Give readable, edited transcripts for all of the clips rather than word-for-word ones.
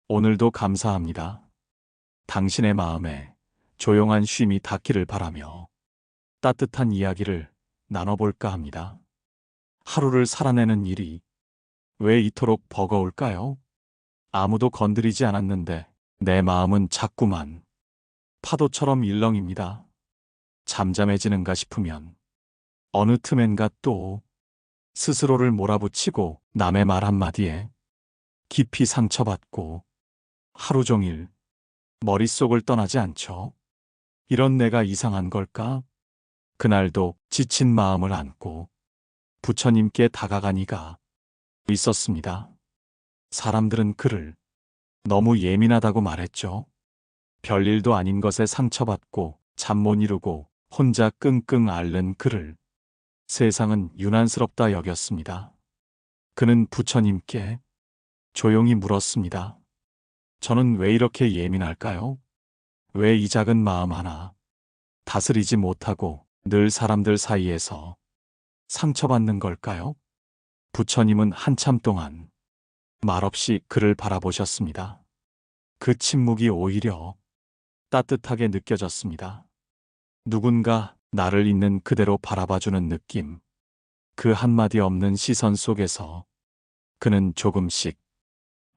오늘도 감사합니다. 당신의 마음에 조용한 쉼이 닿기를 바라며 따뜻한 이야기를 나눠볼까 합니다. 하루를 살아내는 일이 왜 이토록 버거울까요? 아무도 건드리지 않았는데 내 마음은 자꾸만 파도처럼 일렁입니다. 잠잠해지는가 싶으면 어느 틈엔가 또 스스로를 몰아붙이고 남의 말 한마디에 깊이 상처받고 하루 종일 머릿속을 떠나지 않죠. 이런 내가 이상한 걸까? 그날도 지친 마음을 안고 부처님께 다가가니가 있었습니다. 사람들은 그를 너무 예민하다고 말했죠. 별일도 아닌 것에 상처받고 잠 못 이루고 혼자 끙끙 앓는 그를 세상은 유난스럽다 여겼습니다. 그는 부처님께 조용히 물었습니다. 저는 왜 이렇게 예민할까요? 왜 이 작은 마음 하나 다스리지 못하고 늘 사람들 사이에서 상처받는 걸까요? 부처님은 한참 동안 말없이 그를 바라보셨습니다. 그 침묵이 오히려 따뜻하게 느껴졌습니다. 누군가 나를 있는 그대로 바라봐주는 느낌. 그 한마디 없는 시선 속에서 그는 조금씩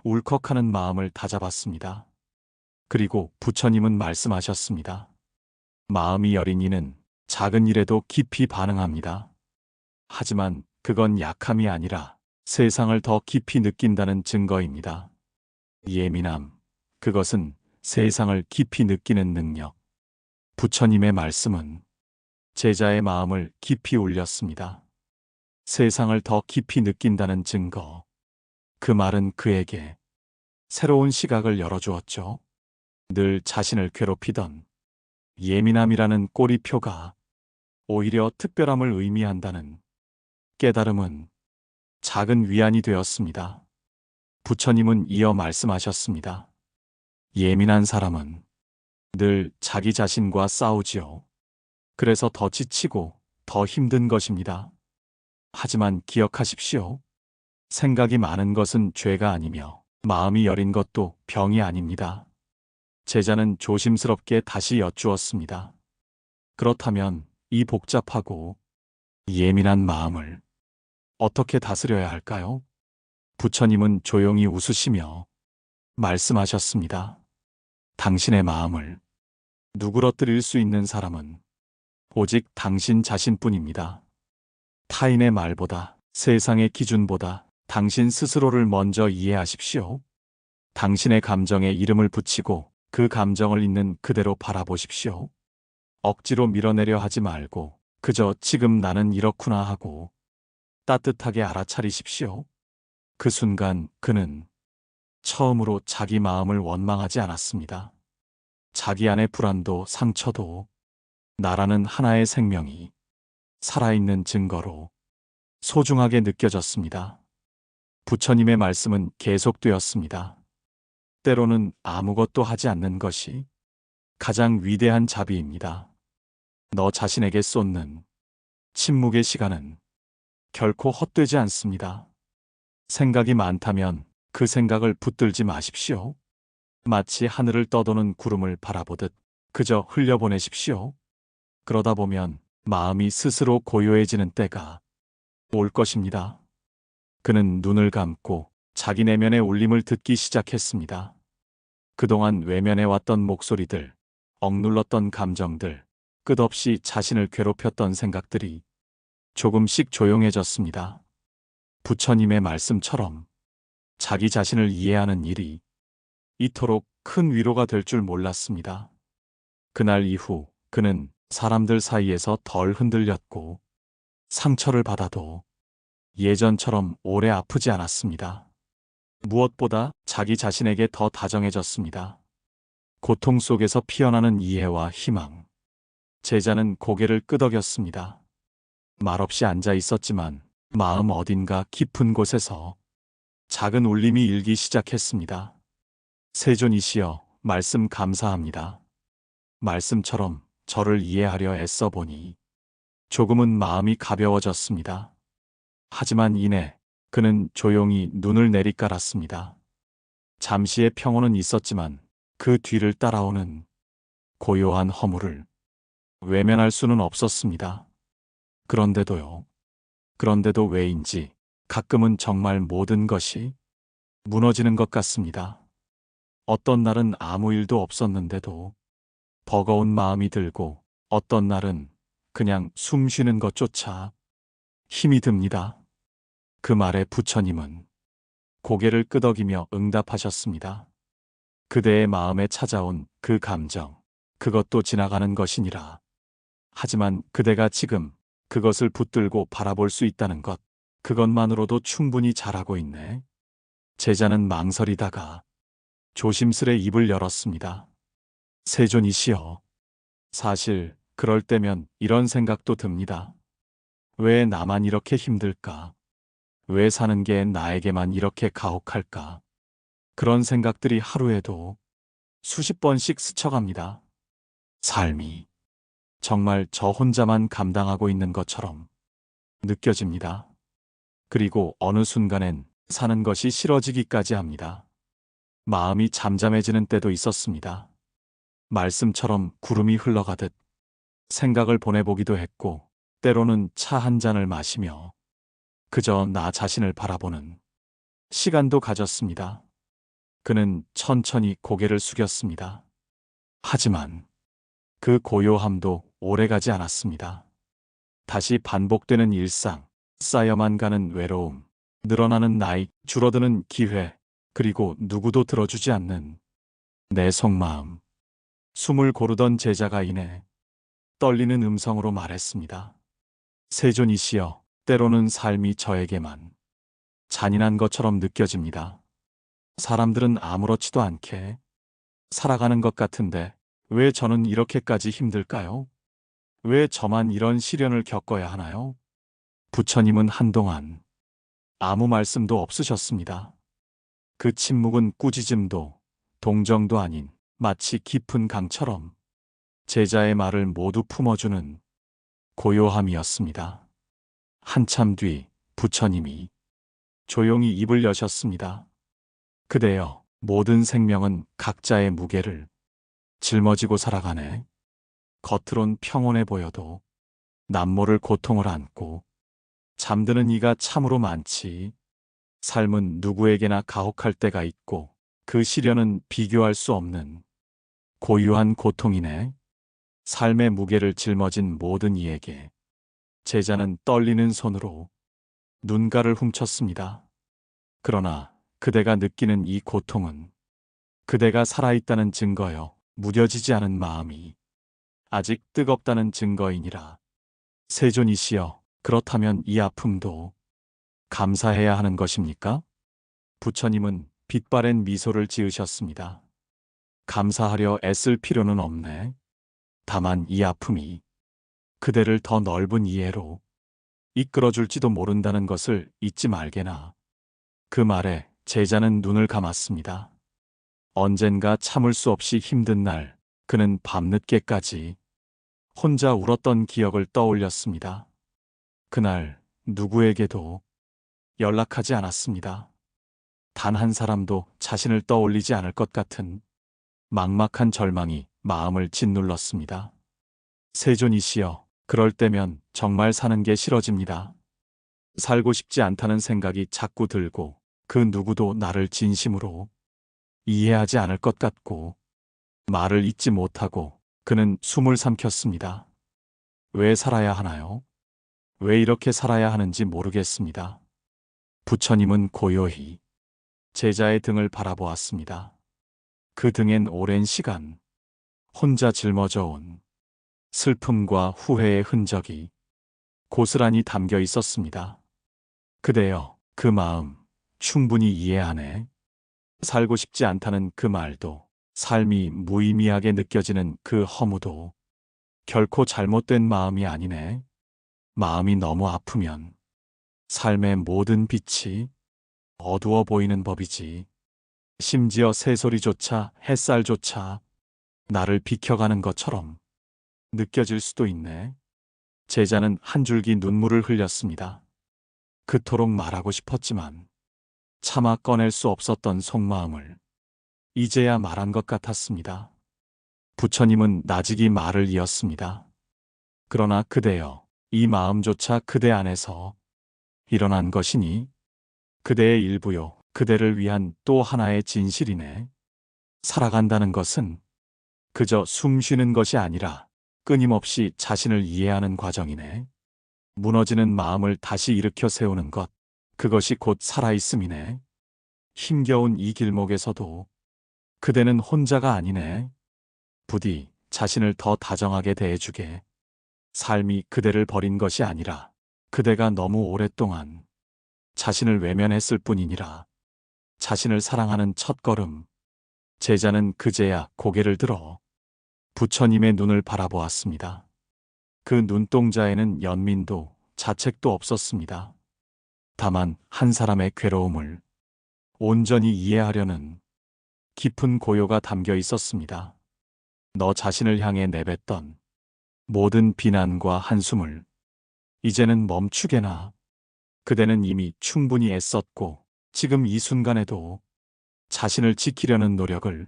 울컥하는 마음을 다잡았습니다. 그리고 부처님은 말씀하셨습니다. 마음이 여린 이는 작은 일에도 깊이 반응합니다. 하지만 그건 약함이 아니라 세상을 더 깊이 느낀다는 증거입니다. 예민함, 그것은 세상을 깊이 느끼는 능력. 부처님의 말씀은 제자의 마음을 깊이 울렸습니다. 세상을 더 깊이 느낀다는 증거. 그 말은 그에게 새로운 시각을 열어주었죠. 늘 자신을 괴롭히던 예민함이라는 꼬리표가 오히려 특별함을 의미한다는 깨달음은 작은 위안이 되었습니다. 부처님은 이어 말씀하셨습니다. 예민한 사람은 늘 자기 자신과 싸우지요. 그래서 더 지치고 더 힘든 것입니다. 하지만 기억하십시오. 생각이 많은 것은 죄가 아니며 마음이 여린 것도 병이 아닙니다. 제자는 조심스럽게 다시 여쭈었습니다. 그렇다면 이 복잡하고 예민한 마음을 어떻게 다스려야 할까요? 부처님은 조용히 웃으시며 말씀하셨습니다. 당신의 마음을 누그러뜨릴 수 있는 사람은 오직 당신 자신뿐입니다. 타인의 말보다, 세상의 기준보다 당신 스스로를 먼저 이해하십시오. 당신의 감정에 이름을 붙이고 그 감정을 있는 그대로 바라보십시오. 억지로 밀어내려 하지 말고 그저 지금 나는 이렇구나 하고 따뜻하게 알아차리십시오. 그 순간 그는 처음으로 자기 마음을 원망하지 않았습니다. 자기 안의 불안도 상처도 나라는 하나의 생명이 살아있는 증거로 소중하게 느껴졌습니다. 부처님의 말씀은 계속되었습니다. 때로는 아무것도 하지 않는 것이 가장 위대한 자비입니다. 너 자신에게 쏟는 침묵의 시간은 결코 헛되지 않습니다. 생각이 많다면 그 생각을 붙들지 마십시오. 마치 하늘을 떠도는 구름을 바라보듯 그저 흘려보내십시오. 그러다 보면 마음이 스스로 고요해지는 때가 올 것입니다. 그는 눈을 감고 자기 내면의 울림을 듣기 시작했습니다. 그동안 외면해왔던 목소리들, 억눌렀던 감정들, 끝없이 자신을 괴롭혔던 생각들이 조금씩 조용해졌습니다. 부처님의 말씀처럼 자기 자신을 이해하는 일이 이토록 큰 위로가 될 줄 몰랐습니다. 그날 이후 그는 사람들 사이에서 덜 흔들렸고 상처를 받아도 예전처럼 오래 아프지 않았습니다. 무엇보다 자기 자신에게 더 다정해졌습니다. 고통 속에서 피어나는 이해와 희망. 제자는 고개를 끄덕였습니다. 말없이 앉아 있었지만 마음 어딘가 깊은 곳에서 작은 울림이 일기 시작했습니다. 세존이시여, 말씀 감사합니다. 말씀처럼 저를 이해하려 애써 보니 조금은 마음이 가벼워졌습니다. 하지만 이내 그는 조용히 눈을 내리깔았습니다. 잠시의 평온은 있었지만 그 뒤를 따라오는 고요한 허물을 외면할 수는 없었습니다. 그런데도 왜인지 가끔은 정말 모든 것이 무너지는 것 같습니다. 어떤 날은 아무 일도 없었는데도 버거운 마음이 들고 어떤 날은 그냥 숨 쉬는 것조차 힘이 듭니다. 그 말에 부처님은 고개를 끄덕이며 응답하셨습니다. 그대의 마음에 찾아온 그 감정, 그것도 지나가는 것이니라. 하지만 그대가 지금 그것을 붙들고 바라볼 수 있다는 것, 그것만으로도 충분히 잘하고 있네. 제자는 망설이다가 조심스레 입을 열었습니다. 세존이시여, 사실 그럴 때면 이런 생각도 듭니다. 왜 나만 이렇게 힘들까? 왜 사는 게 나에게만 이렇게 가혹할까? 그런 생각들이 하루에도 수십 번씩 스쳐갑니다. 삶이 정말 저 혼자만 감당하고 있는 것처럼 느껴집니다. 그리고 어느 순간엔 사는 것이 싫어지기까지 합니다. 마음이 잠잠해지는 때도 있었습니다. 말씀처럼 구름이 흘러가듯 생각을 보내보기도 했고, 때로는 차 한 잔을 마시며 그저 나 자신을 바라보는 시간도 가졌습니다. 그는 천천히 고개를 숙였습니다. 하지만 그 고요함도 오래가지 않았습니다. 다시 반복되는 일상, 쌓여만 가는 외로움, 늘어나는 나이, 줄어드는 기회, 그리고 누구도 들어주지 않는 내 속마음. 숨을 고르던 제자가 이내 떨리는 음성으로 말했습니다. 세존이시여, 때로는 삶이 저에게만 잔인한 것처럼 느껴집니다. 사람들은 아무렇지도 않게 살아가는 것 같은데 왜 저는 이렇게까지 힘들까요? 왜 저만 이런 시련을 겪어야 하나요? 부처님은 한동안 아무 말씀도 없으셨습니다. 그 침묵은 꾸짖음도 동정도 아닌 마치 깊은 강처럼 제자의 말을 모두 품어주는 고요함이었습니다. 한참 뒤 부처님이 조용히 입을 여셨습니다. 그대여, 모든 생명은 각자의 무게를 짊어지고 살아가네. 겉으론 평온해 보여도 남모를 고통을 안고 잠드는 이가 참으로 많지. 삶은 누구에게나 가혹할 때가 있고 그 시련은 비교할 수 없는 고유한 고통이네. 삶의 무게를 짊어진 모든 이에게 제자는 떨리는 손으로 눈가를 훔쳤습니다. 그러나 그대가 느끼는 이 고통은 그대가 살아있다는 증거여, 무뎌지지 않은 마음이 아직 뜨겁다는 증거이니라. 세존이시여, 그렇다면 이 아픔도 감사해야 하는 것입니까? 부처님은 빛바랜 미소를 지으셨습니다. 감사하려 애쓸 필요는 없네. 다만 이 아픔이 그대를 더 넓은 이해로 이끌어줄지도 모른다는 것을 잊지 말게나. 그 말에 제자는 눈을 감았습니다. 언젠가 참을 수 없이 힘든 날, 그는 밤늦게까지 혼자 울었던 기억을 떠올렸습니다. 그날 누구에게도 연락하지 않았습니다. 단 한 사람도 자신을 떠올리지 않을 것 같은 막막한 절망이 마음을 짓눌렀습니다. 세존이시여, 그럴 때면 정말 사는 게 싫어집니다. 살고 싶지 않다는 생각이 자꾸 들고 그 누구도 나를 진심으로 이해하지 않을 것 같고 말을 잇지 못하고 그는 숨을 삼켰습니다. 왜 살아야 하나요? 왜 이렇게 살아야 하는지 모르겠습니다. 부처님은 고요히 제자의 등을 바라보았습니다. 그 등엔 오랜 시간 혼자 짊어져 온 슬픔과 후회의 흔적이 고스란히 담겨 있었습니다. 그대여, 그 마음 충분히 이해하네. 살고 싶지 않다는 그 말도, 삶이 무의미하게 느껴지는 그 허무도 결코 잘못된 마음이 아니네. 마음이 너무 아프면 삶의 모든 빛이 어두워 보이는 법이지. 심지어 새소리조차, 햇살조차 나를 비켜가는 것처럼 느껴질 수도 있네. 제자는 한 줄기 눈물을 흘렸습니다. 그토록 말하고 싶었지만 차마 꺼낼 수 없었던 속마음을 이제야 말한 것 같았습니다. 부처님은 나직이 말을 이었습니다. 그러나 그대여, 이 마음조차 그대 안에서 일어난 것이니 그대의 일부요, 그대를 위한 또 하나의 진실이네. 살아간다는 것은 그저 숨 쉬는 것이 아니라 끊임없이 자신을 이해하는 과정이네. 무너지는 마음을 다시 일으켜 세우는 것, 그것이 곧 살아있음이네. 힘겨운 이 길목에서도 그대는 혼자가 아니네. 부디 자신을 더 다정하게 대해주게. 삶이 그대를 버린 것이 아니라 그대가 너무 오랫동안 자신을 외면했을 뿐이니라. 자신을 사랑하는 첫걸음. 제자는 그제야 고개를 들어 부처님의 눈을 바라보았습니다. 그 눈동자에는 연민도 자책도 없었습니다. 다만 한 사람의 괴로움을 온전히 이해하려는 깊은 고요가 담겨 있었습니다. 너 자신을 향해 내뱉던 모든 비난과 한숨을 이제는 멈추게나. 그대는 이미 충분히 애썼고 지금 이 순간에도 자신을 지키려는 노력을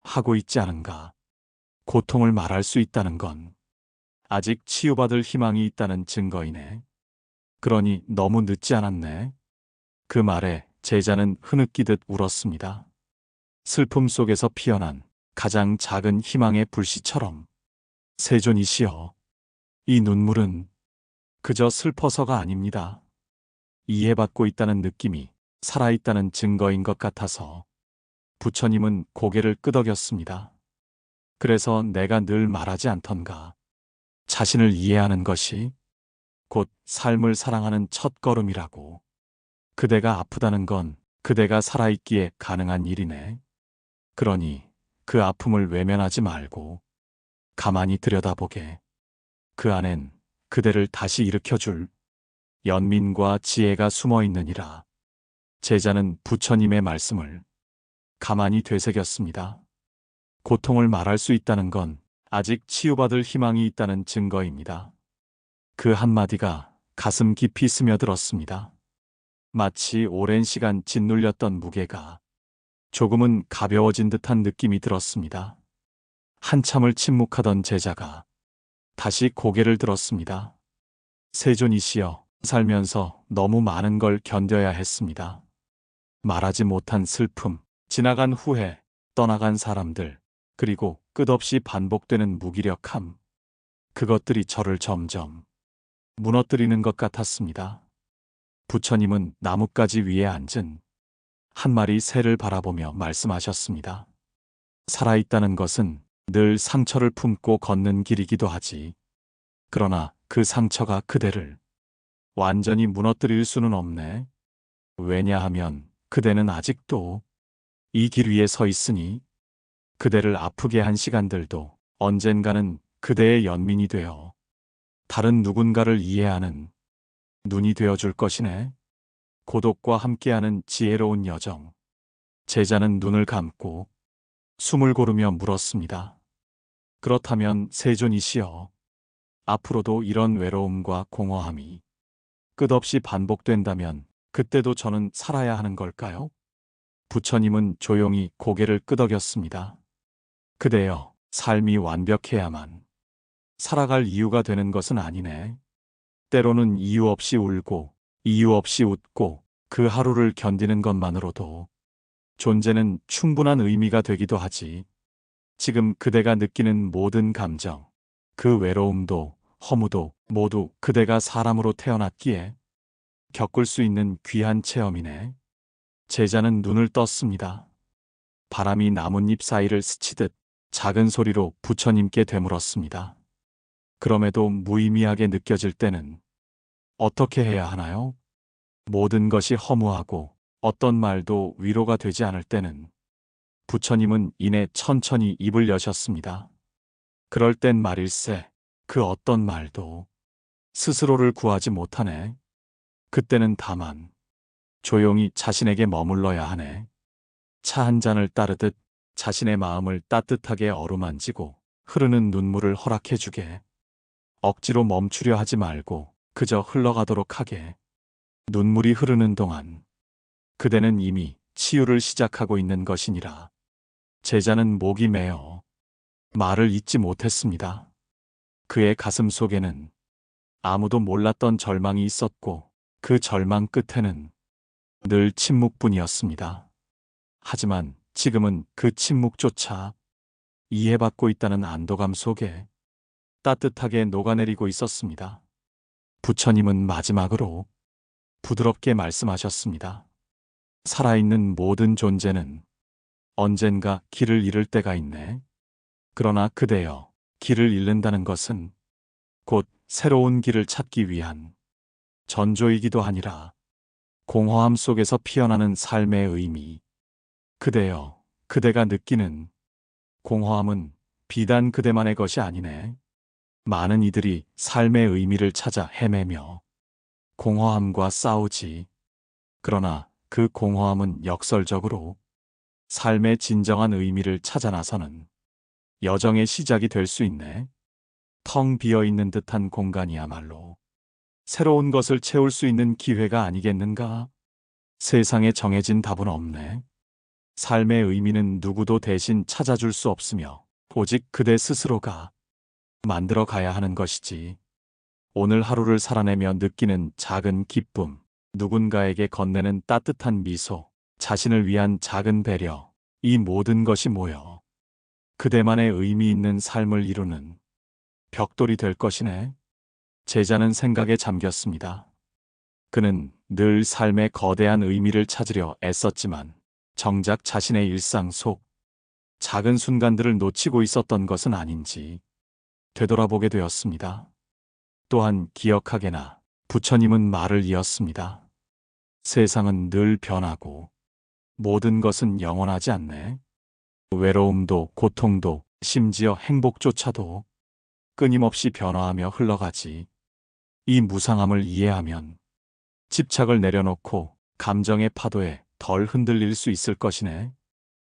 하고 있지 않은가. 고통을 말할 수 있다는 건 아직 치유받을 희망이 있다는 증거이네. 그러니 너무 늦지 않았네. 그 말에 제자는 흐느끼듯 울었습니다. 슬픔 속에서 피어난 가장 작은 희망의 불씨처럼. 세존이시여, 이 눈물은 그저 슬퍼서가 아닙니다. 이해받고 있다는 느낌이 살아있다는 증거인 것 같아서. 부처님은 고개를 끄덕였습니다. 그래서 내가 늘 말하지 않던가. 자신을 이해하는 것이 곧 삶을 사랑하는 첫걸음이라고. 그대가 아프다는 건 그대가 살아있기에 가능한 일이네. 그러니 그 아픔을 외면하지 말고 가만히 들여다보게. 그 안엔 그대를 다시 일으켜줄 연민과 지혜가 숨어 있느니라. 제자는 부처님의 말씀을 가만히 되새겼습니다. 고통을 말할 수 있다는 건 아직 치유받을 희망이 있다는 증거입니다. 그 한마디가 가슴 깊이 스며들었습니다. 마치 오랜 시간 짓눌렸던 무게가 조금은 가벼워진 듯한 느낌이 들었습니다. 한참을 침묵하던 제자가 다시 고개를 들었습니다. 세존이시여, 살면서 너무 많은 걸 견뎌야 했습니다. 말하지 못한 슬픔, 지나간 후회, 떠나간 사람들, 그리고 끝없이 반복되는 무기력함. 그것들이 저를 점점 무너뜨리는 것 같았습니다. 부처님은 나뭇가지 위에 앉은 한 마리 새를 바라보며 말씀하셨습니다. 살아있다는 것은 늘 상처를 품고 걷는 길이기도 하지. 그러나 그 상처가 그대를 완전히 무너뜨릴 수는 없네. 왜냐하면 그대는 아직도 이 길 위에 서 있으니. 그대를 아프게 한 시간들도 언젠가는 그대의 연민이 되어 다른 누군가를 이해하는 눈이 되어줄 것이네. 고독과 함께하는 지혜로운 여정. 제자는 눈을 감고 숨을 고르며 물었습니다. 그렇다면 세존이시여, 앞으로도 이런 외로움과 공허함이 끝없이 반복된다면 그때도 저는 살아야 하는 걸까요? 부처님은 조용히 고개를 끄덕였습니다. 그대여, 삶이 완벽해야만 살아갈 이유가 되는 것은 아니네. 때로는 이유 없이 울고 이유 없이 웃고 그 하루를 견디는 것만으로도 존재는 충분한 의미가 되기도 하지. 지금 그대가 느끼는 모든 감정, 그 외로움도 허무도 모두 그대가 사람으로 태어났기에 겪을 수 있는 귀한 체험이네. 제자는 눈을 떴습니다. 바람이 나뭇잎 사이를 스치듯 작은 소리로 부처님께 되물었습니다. 그럼에도 무의미하게 느껴질 때는 어떻게 해야 하나요? 모든 것이 허무하고 어떤 말도 위로가 되지 않을 때는. 부처님은 이내 천천히 입을 여셨습니다. 그럴 땐 말일세, 그 어떤 말도 스스로를 구하지 못하네. 그때는 다만 조용히 자신에게 머물러야 하네. 차 한 잔을 따르듯 자신의 마음을 따뜻하게 어루만지고 흐르는 눈물을 허락해주게. 억지로 멈추려 하지 말고 그저 흘러가도록 하게. 눈물이 흐르는 동안 그대는 이미 치유를 시작하고 있는 것이니라. 제자는 목이 메어 말을 잇지 못했습니다. 그의 가슴 속에는 아무도 몰랐던 절망이 있었고 그 절망 끝에는 늘 침묵뿐이었습니다. 하지만 지금은 그 침묵조차 이해받고 있다는 안도감 속에 따뜻하게 녹아내리고 있었습니다. 부처님은 마지막으로 부드럽게 말씀하셨습니다. 살아있는 모든 존재는 언젠가 길을 잃을 때가 있네. 그러나 그대여, 길을 잃는다는 것은 곧 새로운 길을 찾기 위한 전조이기도 하니라. 공허함 속에서 피어나는 삶의 의미. 그대여, 그대가 느끼는 공허함은 비단 그대만의 것이 아니네. 많은 이들이 삶의 의미를 찾아 헤매며 공허함과 싸우지. 그러나 그 공허함은 역설적으로 삶의 진정한 의미를 찾아 나서는 여정의 시작이 될 수 있네. 텅 비어 있는 듯한 공간이야말로 새로운 것을 채울 수 있는 기회가 아니겠는가? 세상에 정해진 답은 없네. 삶의 의미는 누구도 대신 찾아줄 수 없으며 오직 그대 스스로가 만들어 가야 하는 것이지. 오늘 하루를 살아내며 느끼는 작은 기쁨, 누군가에게 건네는 따뜻한 미소, 자신을 위한 작은 배려, 이 모든 것이 모여 그대만의 의미 있는 삶을 이루는 벽돌이 될 것이네. 제자는 생각에 잠겼습니다. 그는 늘 삶의 거대한 의미를 찾으려 애썼지만 정작 자신의 일상 속 작은 순간들을 놓치고 있었던 것은 아닌지 되돌아보게 되었습니다. 또한 기억하게나 부처님은 말을 이었습니다. 세상은 늘 변하고 모든 것은 영원하지 않네. 외로움도 고통도 심지어 행복조차도 끊임없이 변화하며 흘러가지. 이 무상함을 이해하면 집착을 내려놓고 감정의 파도에 덜 흔들릴 수 있을 것이네.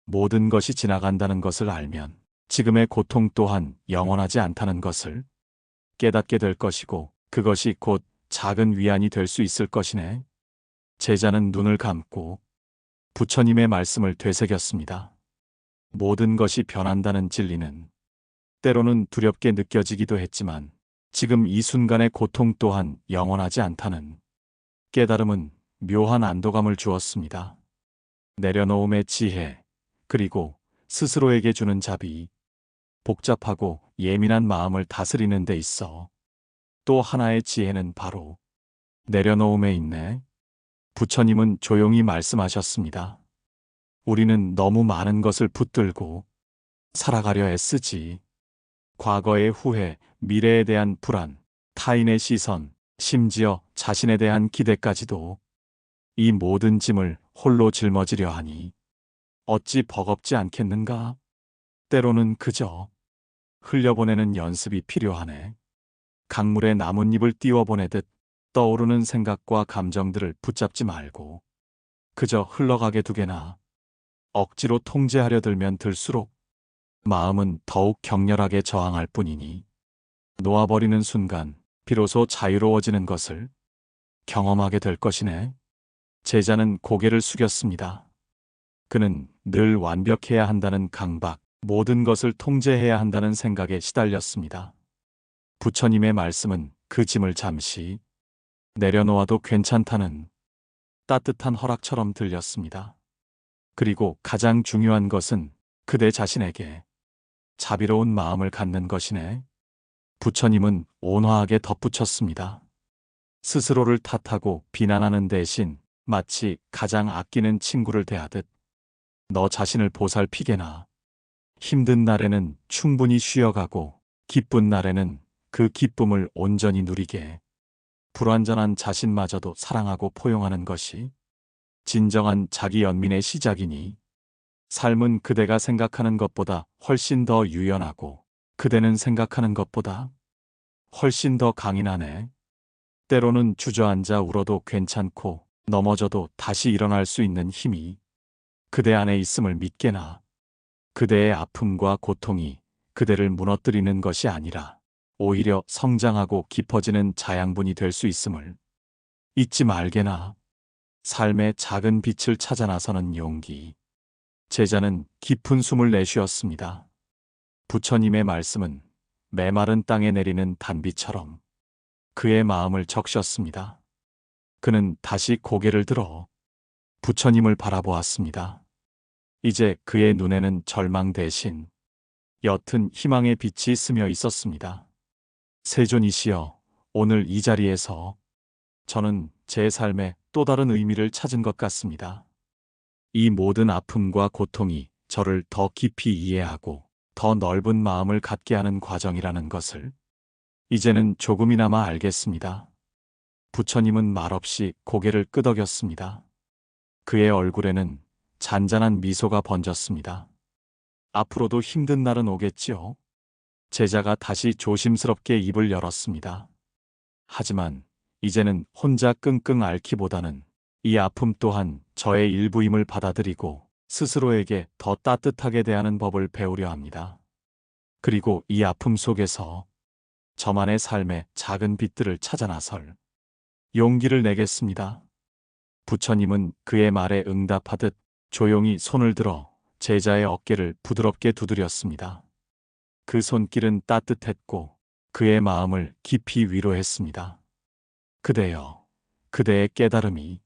모든 것이 지나간다는 것을 알면 지금의 고통 또한 영원하지 않다는 것을 깨닫게 될 것이고 그것이 곧 작은 위안이 될 수 있을 것이네. 제자는 눈을 감고 부처님의 말씀을 되새겼습니다. 모든 것이 변한다는 진리는 때로는 두렵게 느껴지기도 했지만 지금 이 순간의 고통 또한 영원하지 않다는 깨달음은 묘한 안도감을 주었습니다. 내려놓음의 지혜, 그리고 스스로에게 주는 자비, 복잡하고 예민한 마음을 다스리는 데 있어 또 하나의 지혜는 바로 내려놓음에 있네. 부처님은 조용히 말씀하셨습니다. 우리는 너무 많은 것을 붙들고 살아가려 애쓰지. 과거의 후회, 미래에 대한 불안, 타인의 시선, 심지어 자신에 대한 기대까지도 이 모든 짐을 홀로 짊어지려 하니 어찌 버겁지 않겠는가? 때로는 그저 흘려보내는 연습이 필요하네. 강물에 나뭇잎을 띄워보내듯 떠오르는 생각과 감정들을 붙잡지 말고 그저 흘러가게 두게나. 억지로 통제하려 들면 들수록 마음은 더욱 격렬하게 저항할 뿐이니 놓아버리는 순간 비로소 자유로워지는 것을 경험하게 될 것이네. 제자는 고개를 숙였습니다. 그는 늘 완벽해야 한다는 강박, 모든 것을 통제해야 한다는 생각에 시달렸습니다. 부처님의 말씀은 그 짐을 잠시 내려놓아도 괜찮다는 따뜻한 허락처럼 들렸습니다. 그리고 가장 중요한 것은 그대 자신에게 자비로운 마음을 갖는 것이네. 부처님은 온화하게 덧붙였습니다. 스스로를 탓하고 비난하는 대신 마치 가장 아끼는 친구를 대하듯 너 자신을 보살피게나. 힘든 날에는 충분히 쉬어가고 기쁜 날에는 그 기쁨을 온전히 누리게. 불완전한 자신마저도 사랑하고 포용하는 것이 진정한 자기 연민의 시작이니 삶은 그대가 생각하는 것보다 훨씬 더 유연하고 그대는 생각하는 것보다 훨씬 더 강인하네. 때로는 주저앉아 울어도 괜찮고 넘어져도 다시 일어날 수 있는 힘이 그대 안에 있음을 믿게나. 그대의 아픔과 고통이 그대를 무너뜨리는 것이 아니라 오히려 성장하고 깊어지는 자양분이 될 수 있음을 잊지 말게나. 삶의 작은 빛을 찾아 나서는 용기. 제자는 깊은 숨을 내쉬었습니다. 부처님의 말씀은 메마른 땅에 내리는 단비처럼 그의 마음을 적셨습니다. 그는 다시 고개를 들어 부처님을 바라보았습니다. 이제 그의 눈에는 절망 대신 옅은 희망의 빛이 스며 있었습니다. 세존이시여, 오늘 이 자리에서 저는 제 삶의 또 다른 의미를 찾은 것 같습니다. 이 모든 아픔과 고통이 저를 더 깊이 이해하고 더 넓은 마음을 갖게 하는 과정이라는 것을 이제는 조금이나마 알겠습니다. 부처님은 말없이 고개를 끄덕였습니다. 그의 얼굴에는 잔잔한 미소가 번졌습니다. 앞으로도 힘든 날은 오겠지요. 제자가 다시 조심스럽게 입을 열었습니다. 하지만 이제는 혼자 끙끙 앓기보다는 이 아픔 또한 저의 일부임을 받아들이고 스스로에게 더 따뜻하게 대하는 법을 배우려 합니다. 그리고 이 아픔 속에서 저만의 삶의 작은 빛들을 찾아 나설 용기를 내겠습니다. 부처님은 그의 말에 응답하듯 조용히 손을 들어 제자의 어깨를 부드럽게 두드렸습니다. 그 손길은 따뜻했고 그의 마음을 깊이 위로했습니다. 그대여, 그대의 깨달음이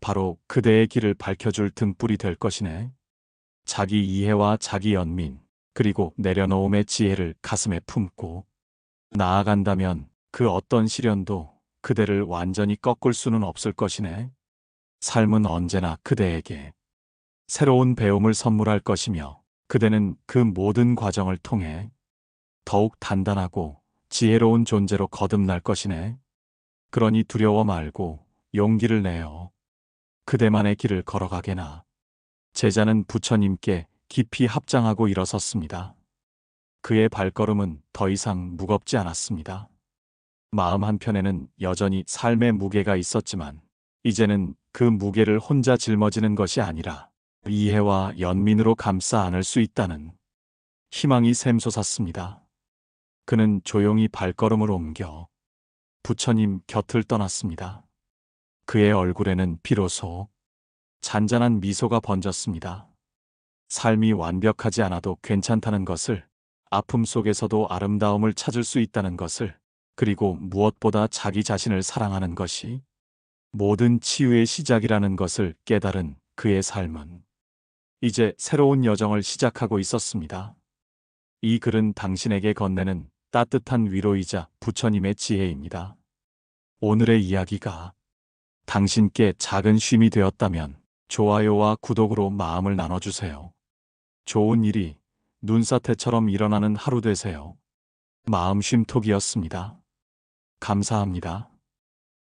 바로 그대의 길을 밝혀줄 등불이 될 것이네. 자기 이해와 자기 연민, 그리고 내려놓음의 지혜를 가슴에 품고 나아간다면 그 어떤 시련도 그대를 완전히 꺾을 수는 없을 것이네. 삶은 언제나 그대에게 새로운 배움을 선물할 것이며 그대는 그 모든 과정을 통해 더욱 단단하고 지혜로운 존재로 거듭날 것이네. 그러니 두려워 말고 용기를 내어 그대만의 길을 걸어가게나. 제자는 부처님께 깊이 합장하고 일어섰습니다. 그의 발걸음은 더 이상 무겁지 않았습니다. 마음 한편에는 여전히 삶의 무게가 있었지만 이제는 그 무게를 혼자 짊어지는 것이 아니라 이해와 연민으로 감싸 안을 수 있다는 희망이 샘솟았습니다. 그는 조용히 발걸음을 옮겨 부처님 곁을 떠났습니다. 그의 얼굴에는 비로소 잔잔한 미소가 번졌습니다. 삶이 완벽하지 않아도 괜찮다는 것을, 아픔 속에서도 아름다움을 찾을 수 있다는 것을, 그리고 무엇보다 자기 자신을 사랑하는 것이 모든 치유의 시작이라는 것을 깨달은 그의 삶은 이제 새로운 여정을 시작하고 있었습니다. 이 글은 당신에게 건네는 따뜻한 위로이자 부처님의 지혜입니다. 오늘의 이야기가 당신께 작은 쉼이 되었다면 좋아요와 구독으로 마음을 나눠주세요. 좋은 일이 눈사태처럼 일어나는 하루 되세요. 마음 쉼톡이었습니다. 감사합니다.